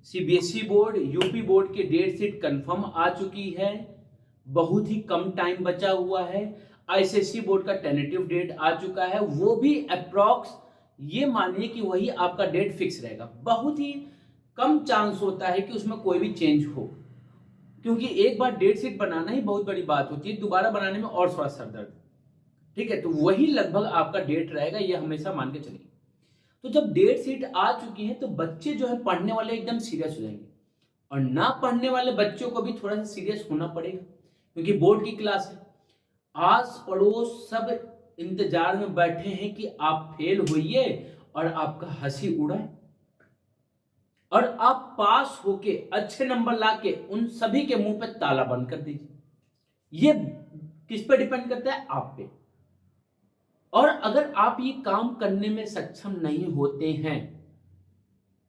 CBSE board, UP board की date sheet confirm आ चुकी है, बहुत ही कम टाइम बचा हुआ है। आईसीएसई बोर्ड का टेंटेटिव डेट आ चुका है, वो भी अप्रॉक्स ये मानिए कि वही आपका डेट फिक्स रहेगा। बहुत ही कम चांस होता है कि उसमें कोई भी चेंज हो, क्योंकि एक बार डेट शीट बनाना ही बहुत बड़ी बात होती है, दोबारा बनाने में और थोड़ा सरदर्द। ठीक है, तो वही लगभग आपका डेट रहेगा, ये हमेशा मान के चलिए। तो जब डेट शीट आ चुकी है तो बच्चे जो है पढ़ने वाले एकदम सीरियस हो जाएंगे, और ना पढ़ने वाले बच्चों को भी थोड़ा सा सीरियस होना पड़ेगा, क्योंकि बोर्ड की क्लास है। आस पड़ोस सब इंतजार में बैठे हैं कि आप फेल होइए और आपका हंसी उड़ाए, और आप पास होके अच्छे नंबर लाके उन सभी के मुंह पे ताला बंद कर दीजिए। ये किस पे डिपेंड करता है? आप पे। और अगर आप ये काम करने में सक्षम नहीं होते हैं,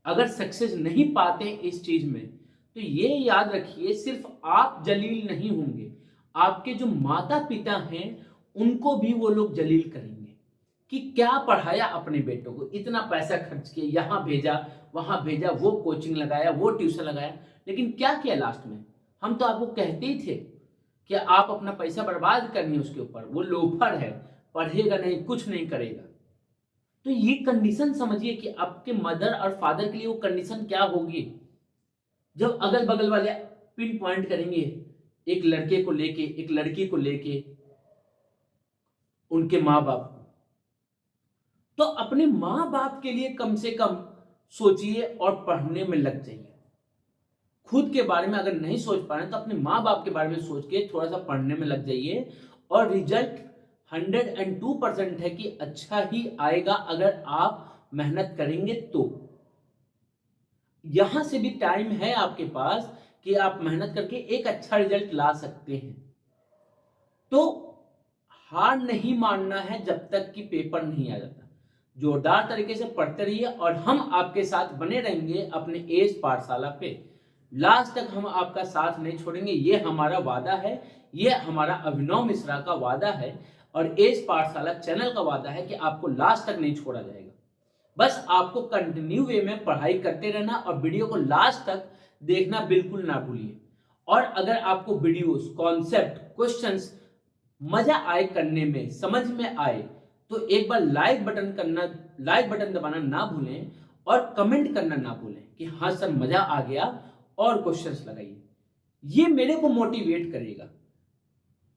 अगर सक्सेस नहीं पाते इस चीज में, तो ये याद रखिए सिर्फ आप जलील नहीं होंगे, आपके जो माता पिता हैं उनको भी वो लोग जलील करेंगे कि क्या पढ़ाया अपने बेटों को, इतना पैसा खर्च किया, यहां भेजा वहां भेजा, वो कोचिंग लगाया, वो ट्यूशन लगाया, लेकिन क्या किया लास्ट में? हम तो आपको कहते ही थे कि आप अपना पैसा बर्बाद करनी है उसके ऊपर, वो लोफर है, पढ़ेगा नहीं, कुछ नहीं करेगा। तो ये कंडीशन समझिए कि आपके मदर और फादर के लिए वो कंडीशन क्या होगी जब अगल बगल वाले पिन पॉइंट करेंगे एक लड़के को लेके, एक लड़की को लेके, उनके माँ बाप को। तो अपने माँ बाप के लिए कम से कम सोचिए और पढ़ने में लग जाइए। खुद के बारे में अगर नहीं सोच पा रहे तो अपने माँ बाप के बारे में सोच के थोड़ा सा पढ़ने में लग जाइए, और रिजल्ट 102% है कि अच्छा ही आएगा अगर आप मेहनत करेंगे तो। यहां से भी टाइम है आपके पास कि आप मेहनत करके एक अच्छा रिजल्ट ला सकते हैं। तो हार नहीं मानना है जब तक कि पेपर नहीं आ जाता। जोरदार तरीके से पढ़ते रहिए, और हम आपके साथ बने रहेंगे अपने एज पाठशाला पे। लास्ट तक हम आपका साथ नहीं छोड़ेंगे, ये हमारा वादा है, ये हमारा अभिनव मिश्रा का वादा है, और एज पाठशाला चैनल का वादा है कि आपको लास्ट तक नहीं छोड़ा जाएगा। बस आपको कंटिन्यू वे में पढ़ाई करते रहना, और वीडियो को लास्ट तक देखना बिल्कुल ना भूलिए। और अगर आपको वीडियोस, कॉन्सेप्ट, क्वेश्चंस मजा आए करने में, समझ में आए, तो एक बार लाइक बटन दबाना ना भूलें, और कमेंट करना ना भूलें कि हाँ सर मजा आ गया, और क्वेश्चंस लगाइए। ये मेरे को मोटिवेट करेगा,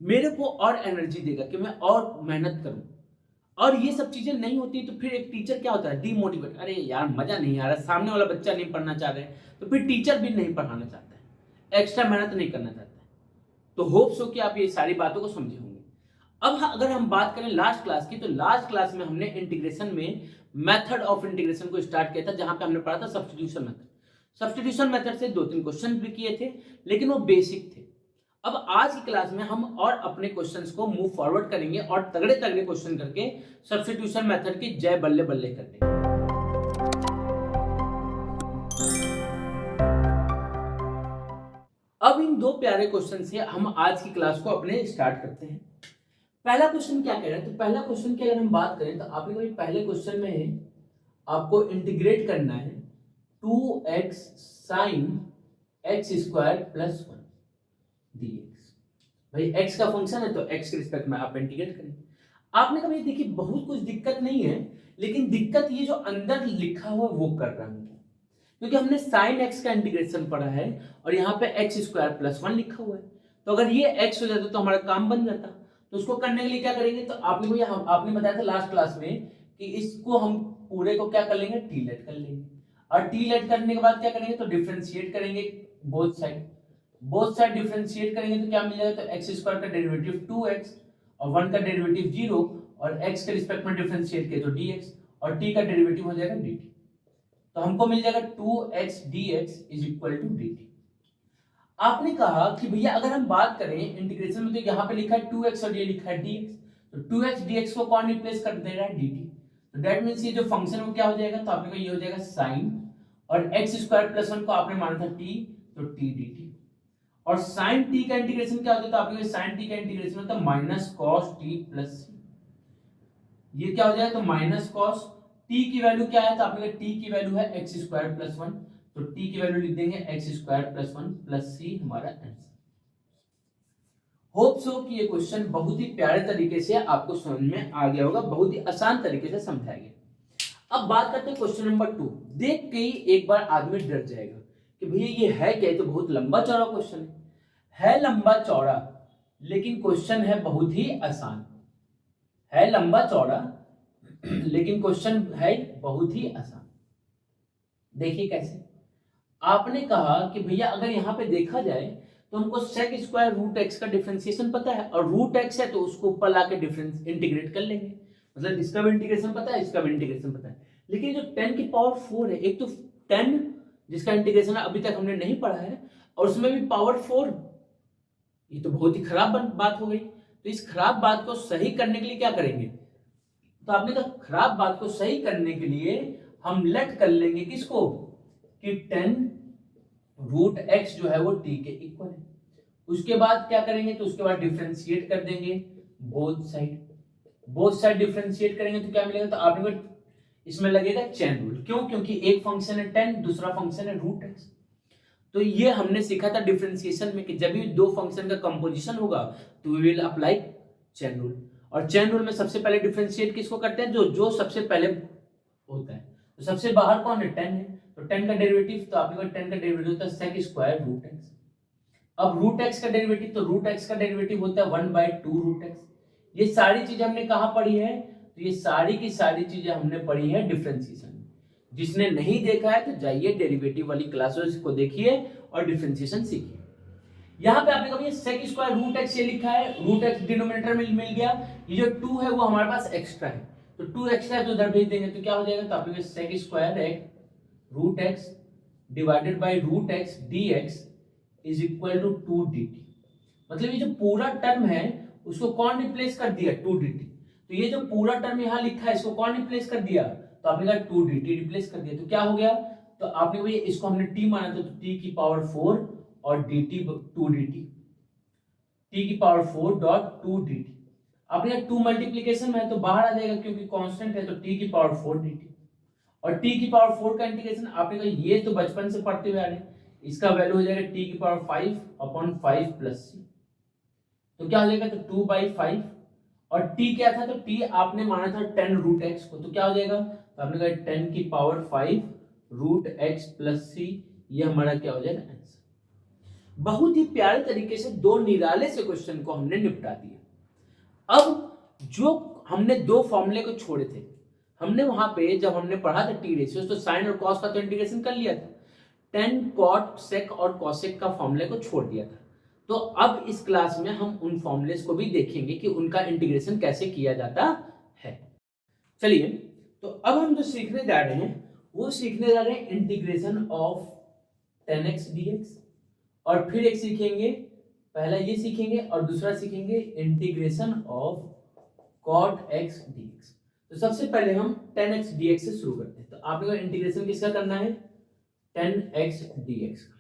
मेरे को और एनर्जी देगा कि मैं और मेहनत करूं। और ये सब चीजें नहीं होती तो फिर एक टीचर क्या होता है? डीमोटिवेट। अरे यार मजा नहीं आ रहा, सामने वाला बच्चा नहीं पढ़ना चाह रहे, तो फिर टीचर भी नहीं पढ़ाना चाहता है, एक्स्ट्रा मेहनत नहीं करना चाहता है। तो होप्स हो कि आप ये सारी बातों को समझे होंगे। अब अगर हम बात करें लास्ट क्लास की, तो लास्ट क्लास में हमने इंटीग्रेशन में मेथड ऑफ इंटीग्रेशन को स्टार्ट किया था, जहां पे हमने पढ़ा था सब्स्टिट्यूशन मेथड। सब्स्टिट्यूशन मेथड से 2-3 क्वेश्चन भी किए थे, लेकिन वो बेसिक थे। अब आज की क्लास में हम और अपने क्वेश्चंस को मूव फॉरवर्ड करेंगे, और तगड़े तगड़े क्वेश्चन करके सब्स्टिट्यूशन मेथड की जय बल्ले बल्ले कर देंगे। अब इन दो प्यारे क्वेश्चन से हम आज की क्लास को अपने स्टार्ट करते हैं। पहला क्वेश्चन क्या कह रहा है? तो पहला क्वेश्चन की अगर हम बात करें तो आपने कभी पहले क्वेश्चन में आपको इंटीग्रेट करना है 2x sin x square plus 1 dx। भाई x का फंक्शन है तो x के रिस्पेक्ट में आप इंटीग्रेट करें। आपने कहा भाई देखिए बहुत कुछ दिक्कत नहीं है, लेकिन दिक्कत ये जो अंदर लिखा हुआ वो कर रहा हूं, क्योंकि हमने साइन x का इंटीग्रेशन पढ़ा है और यहाँ पे x स्क्वायर प्लस 1 लिखा हुआ है। तो अगर ये x हो जाता तो हमारा काम बन जाता। तो उसको करने के लिए क्या करेंगे? तो आपने बताया था लास्ट क्लास में कि इसको हम पूरे को क्या कर लेंगे? टी लेट कर लेंगे, और टी लेट करने के बाद क्या करेंगे? तो डिफरेंशिएट करेंगे बोथ साइड डिफरेंशिएट करेंगे तो क्या मिल जाएगा? तो एक्स स्क्वायर का डेरिवेटिव 2x, और 1 का डेरिवेटिव 0, और x के रिस्पेक्ट में डिफरेंशिएट किया तो dx, और t का डेरिवेटिव हो जाएगा dt। तो हमको मिल जाएगा 2x dx is equal to dt। आपने कहा कि भैया अगर हम बात करें इंटीग्रेशन में, तो यहाँ पे लिखा है 2x और ये लिखा है dx, तो 2x dx को कौन रिप्लेस कर दे रहा है? dt। तो दैट मींस ये जो फंक्शन है वो क्या हो जाएगा? तो आपने कहा ये हो जाएगा sin, और x स्क्वायर प्लस 1 को आपने माना था t, तो t dt। और sin t का इंटीग्रेशन क्या होता है? तो आपने कहा sin t का इंटीग्रेशन होता है minus cos t plus c। ये क्या हो जाएगा? तो माइनस cos t की वैल्यू क्या है? तो आपने कहा t की वैल्यू है x स्क्वायर प्लस 1, तो t की वैल्यू लिख देंगे x square plus 1 plus c हमारा आंसर। होप सो कि ये क्वेश्चन बहुत ही प्यारे तरीके से आपको समझ में आ गया होगा, बहुत ही आसान तरीके से समझाया गया। अब बात करते हैं क्वेश्चन नंबर 2। देख के ही एक बार आदमी डर जाएगा कि भैया ये है क्या, ये तो बहुत लंबा चौड़ा क्वेश्चन है लंबा चौड़ा, लेकिन क्वेश्चन है बहुत ही आसान। है लंबा चौड़ा लेकिन क्वेश्चन है बहुत ही आसान। देखिए कैसे। आपने कहा कि भैया अगर यहाँ पे देखा जाए तो हमको सेक स्क्वायर रूट एक्स का डिफरेंशिएशन पता है, और रूट एक्स है तो उसको ऊपर लाके डिफरेंस इंटीग्रेट कर लेंगे, मतलब इसका भी इंटीग्रेशन पता है, इसका भी इंटीग्रेशन पता है। लेकिन जो 10 की पावर 4 है, एक तो 10 जिसका इंटीग्रेशन अभी तक हमने नहीं पढ़ा है, और उसमें भी पावर 4, ये तो बहुत ही खराब बात हो गई। तो इस खराब बात को सही करने के लिए क्या करेंगे, तो आपने कहा खराब बात को सही करने के लिए हम लेट कर लेंगे किसको, कि 10 रूट एक्स जो है वो t के इक्वल है। उसके बाद क्या करेंगे, तो उसके बाद डिफरेंशिएट कर देंगे बोथ साइड डिफरेंशिएट करेंगे तो क्या मिलेगा, तो आपने इसमें लगेगा चेन रूल। क्यों, क्योंकि एक फंक्शन है 10, दूसरा फंक्शन है रूट एक्स। तो ये हमने सीखा था डिफरेंशिएशन में कि जब भी दो फंक्शन का कंपोजिशन होगा तो we will apply chain rule. और चेन रूल में सबसे पहले डिफरेंशिएट किसको करते हैं, जो सबसे पहले होता है। तो सबसे बाहर कौन है, 10 है, तो 10 का डेरिवेटिव, तो आपने 10 का डेरिवेटिव होता है सेक स्क्वायर रूट एक्स। अब रूट एक्स का डेरिवेटिव, तो रूट एक्स का डेरिवेटिव होता है 1/2 रूट एक्स। ये सारी चीजें हमने कहाँ पढ़ी है, तो ये सारी की सारी चीजें हमने पढ़ी है डिफरेंशिएशन में। जिसने नहीं देखा है तो जाइए डेरिवेटिव वाली क्लासेस को देखिए और डिफरेंशिएशन सीखिए। यहाँ पे आपने कभी सेक स्क्वायर रूट एक्स ये लिखा है, रूट एक्स डिनोमिनेटर में मिल गया, ये जो 2 है वो हमारे पास एक्स्ट्रा है, तो 2 एक्स्ट्रा है तो उधर भेज देंगे, तो क्या हो जाएगा, तो आपके sec square root X divided by root X dx is equal to 2 dt। मतलब ये जो पूरा टर्म है उसको कौन रिप्लेस कर दिया, 2 dt। तो ये जो पूरा टर्म यहाँ लिखा है इसको कौन रिप्लेस कर दिया, तो आपने कहा 2 dt रिप्लेस कर दिया, तो क्या हो गया, तो आपने भैया इसको हमने t माना था, तो t की पावर 4 और dt 2 dt, t की पावर 4 डॉट 2 dt। आपने 2 मल्टीप्लीकेशन में है तो बाहर आ जाएगा क्योंकि कांस्टेंट है, तो t की पावर 4 dt। और t की पावर 4 का इंटीग्रेशन आपने कहा ये तो बचपन से पढ़ते हुए आ रहे हैं, इसका वैल्यू हो जाएगा t की पावर 5/5 प्लस c, तो क्या हो जाएगा, तो 2/5। और t क्या था, तो t आपने माना था 10 रूट x को, तो क्या हो जाएगा, तो आपने कहा 10 की power 5 root x plus c, ये हमारा क्या हो जाएगा आंसर। बहुत ही प्यारे तरीके से दो निराले से क्वेश्चन को हमने निपटा दिया। अब जो हमने दो फॉर्मूले को छोड़े थे, हमने वहां पे जब हमने पढ़ा था टी रेशियो, तो साइन और कॉस का तो इंटीग्रेशन कर लिया था, 10 कॉट सेक और कॉसेक का फॉर्मूले को छोड़ दिया था। तो अब इस क्लास में हम उन फॉर्मूलेस को भी देखेंगे कि उनका इंटीग्रेशन कैसे किया जाता है। चलिए, तो अब हम जो सीखने जा रहे हैं वो सीखने जा रहे हैं इंटीग्रेशन ऑफ 10x dx, और फिर एक सीखेंगे, पहला ये सीखेंगे और दूसरा सीखेंगे integration of cot x dx। तो सबसे पहले हम 10x dx से शुरू करते हैं। तो आपको इंटीग्रेशन किसका करना है, 10x dx का।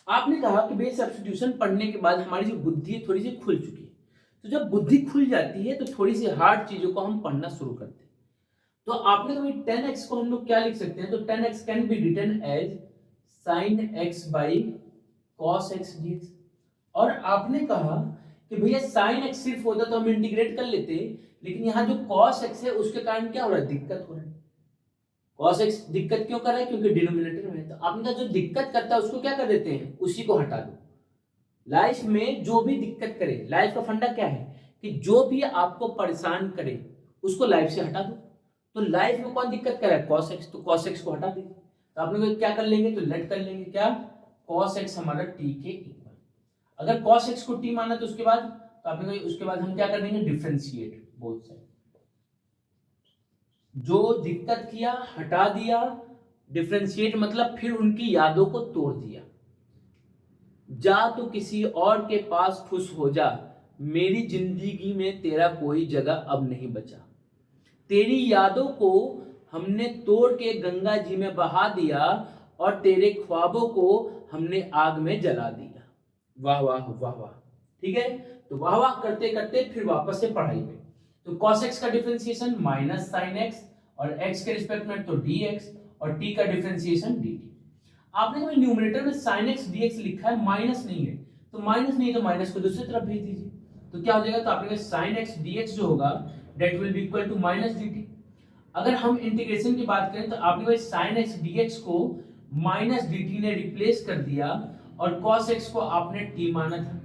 आपने कहा कि बेस सब्स्टिट्यूशन पढ़ने के बाद हमारी जो बुद्धि है थोड़ी सी खुल चुकी है, तो जब बुद्धि खुल जाती है तो थोड़ी सी हार्ड चीजों को हम पढ़ना शुरू करते हैं। तो आपने कहा 10x को हम लोग क्या लिख सकते हैं, तो 10x can be written as sin x by cos x dx। और आपने कहा कि भैया sin x सिर्फ होता तो हम इंटीग्रेट कर लेते, लेकिन यहाँ जो cos x है उसके कारण क्या हो रहा है, दिक्कत हो रहा है। cos x दिक्कत क्यों कर रहा है, क्योंकि डिनोमिनेटर में है। तो आपने कहा जो दिक्कत करता है उसको क्या कर देते हैं, उसी को हटा दो। लाइफ में जो भी दिक्कत करे, लाइफ का फंडा क्या है कि जो भी आपको परेशान करे उसको लाइफ से हटा दो। तो लाइफ में कौन दिक्कत कर रहा है, cos x, तो cos x को हटा देंगे। तो आपने क्या कर लेंगे, तो लेट कर लेंगे क्या, cos x हमारा t के इक्वल। अगर cos x को t माना तो उसके बाद, तो आपने उसके बाद हम क्या कर देंगे, डिफरेंशिएट बोथ साइड। जो दिक्कत किया हटा दिया, डिफरेंशिएट मतलब फिर उनकी यादों को तोड़ दिया। जा तो किसी और के पास खुश हो जा, मेरी जिंदगी में तेरा कोई जगह अब नहीं बचा। तेरी यादों को हमने तोड़ के गंगा जी में बहा दिया, और तेरे ख्वाबों को हमने आग में जला दिया। वाह वाह वाह वाह, ठीक है। तो वाह वाह करते करते फिर वापस से पढ़ाई पे। तो cos x का डिफरेंशिएशन माइनस साइन x, और x के रिस्पेक्ट में तो dx, और t का डिफरेंशिएशन dt। आपने कभी न्यूमरेटर में sin x dx लिखा है, माइनस नहीं है, तो माइनस नहीं है तो माइनस को दूसरी तरफ भेज दीजिए, तो क्या हो जाएगा, तो आपने sin x dx जो होगा that will be equal to minus dt। अगर हम इंटीग्रेशन की बात करें तो आपने भाई sin x dx को माइनस dt ने रिप्लेस कर दिया और cos x को आपने t माना था,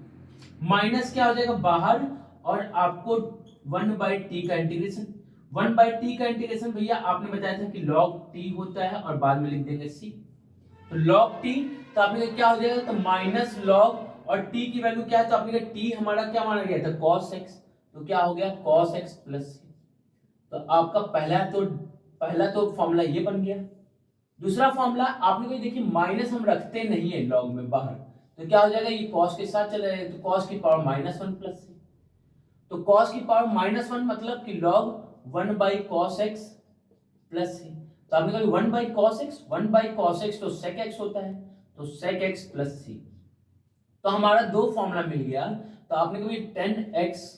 माइनस क्या हो जाएगा बाहर और आपको 1/t का इंटीग्रेशन, 1/t का इंटीग्रेशन भैया आपने बताया था कि log t होता है और बाद में लिख देंगे c, तो log t, तो आपने क्या हो जाएगा, तो माइनस log और t की वैल्यू क्या है, तो आपने t हमारा क्या माना गया था cos x, तो क्या हो गया cos x प्लस c। तो आपका पहला तो फॉर्मूला ये बन गया। दूसरा फॉर्मूला आपने कोई देखिए माइनस हम रखते नहीं है लॉग में बाहर, तो क्या हो जाएगा, ये cos के साथ चला जाएगा, तो cos की पावर -1 प्लस c, तो cos की पावर -1 मतलब कि log 1/cos x plus c, तो आपने कहा 1/cos x तो sec x होता है, तो sec x प्लस c, तो हमारा दो फॉर्मूला मिल गया। तो आपने कभी 10x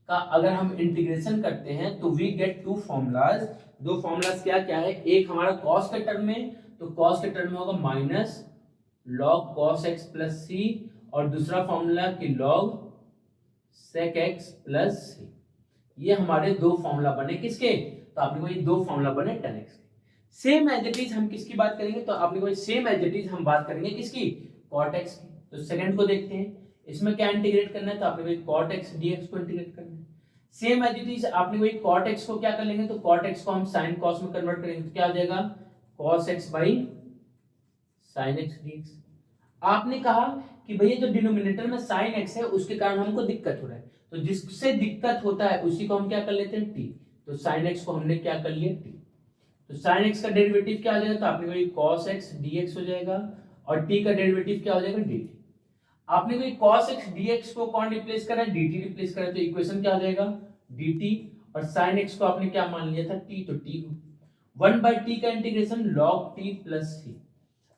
का अगर हम इंटीग्रेशन करते हैं तो वी गेट टू फॉर्मूलाज, दो फॉर्मूलाज क्या क्या है, एक हमारा cos के टर्म में, तो cos के टर्म में होगा minus log cos x plus c, और दूसरा फॉर्मूला कि log sec x plus c। ये हमारे दो फॉर्मूला बने किसके, तो आपने कोई दो फॉर्मूला बने 10x के। सेम एज इट इज हम किसकी बात करेंगे, तो आपने कोई सेम एज इट इज हम बात करेंगे किसकी, cot x की। तो सेकंड को देखते हैं, इसमें क्या इंटीग्रेट करना है, तो आपने कोई cot x dx को इंटीग्रेट करना है। सेम एज इट इज आपने कोई cot x को क्या कर लेंगे, तो cot x को हम sin cos में कन्वर्ट करेंगे, तो क्या हो जाएगा cos x by sin x dx। आपने कहा कि भैया जो डिनोमिनेटर में sin x है उसके कारण हमको दिक्कत हो रहा है, तो जिससे दिक्कत होता है उसी को हम क्या कर लेते हैं t, तो sin x को हमने क्या कर लिया t, तो sin x का डेरिवेटिव क्या हो जाएगा, तो आपने कोई cos x dx हो जाएगा और t का डेरिवेटिव क्या हो जाएगा dt। आपने कोई cos x dx को कौन रिप्लेस करा है, dt रिप्लेस करा है, तो इक्वेशन क्या हो जाएगा dt, और sin x को आपने क्या मान लिया था t, तो t हो 1/t का integration log t plus c,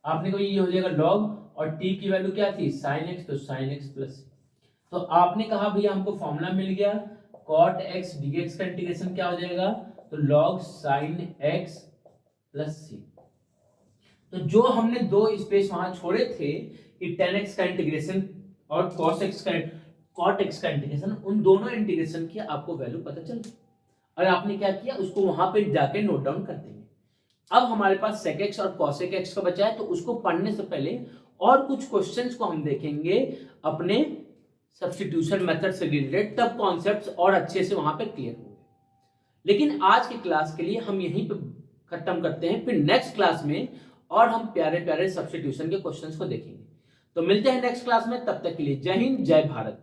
आपने कोई ये हो जाएगा log और t की वैल्यू क्या थी sin x, तो sin x प्लस c। तो आपने कहा भैया हमको फॉर्मूला मिल गया cot x dx का इंटीग्रेशन क्या हो जाएगा, तो log sin x plus c। तो जो हमने दो स्पेस वहां छोड़े थे कि 10x का इंटीग्रेशन और cot x का इंटीग्रेशन, उन दोनों इंटीग्रेशन की आपको वैल्यू पता चल गई और आपने क्या किया उसको वहां पे जाके नोट डाउन कर देंगे। अब हमारे पास sec x और cosec x का बचा है, तो उसको पढ़ने से पहले और कुछ क्वेश्चंस को हम देखेंगे अपने सब्स्टिट्यूशन मेथड से रिलेटेड, तब कॉन्सेप्ट्स और अच्छे से वहां पे क्लियर होंगे। लेकिन आज की क्लास के लिए हम यहीं पे खत्म करते हैं, फिर नेक्स्ट क्लास में और हम प्यारे प्यारे सब्स्टिट्यूशन के क्वेश्चंस को देखेंगे। तो मिलते हैं नेक्स्ट क्लास में, तब तक के लिए जय हिंद जय भारत।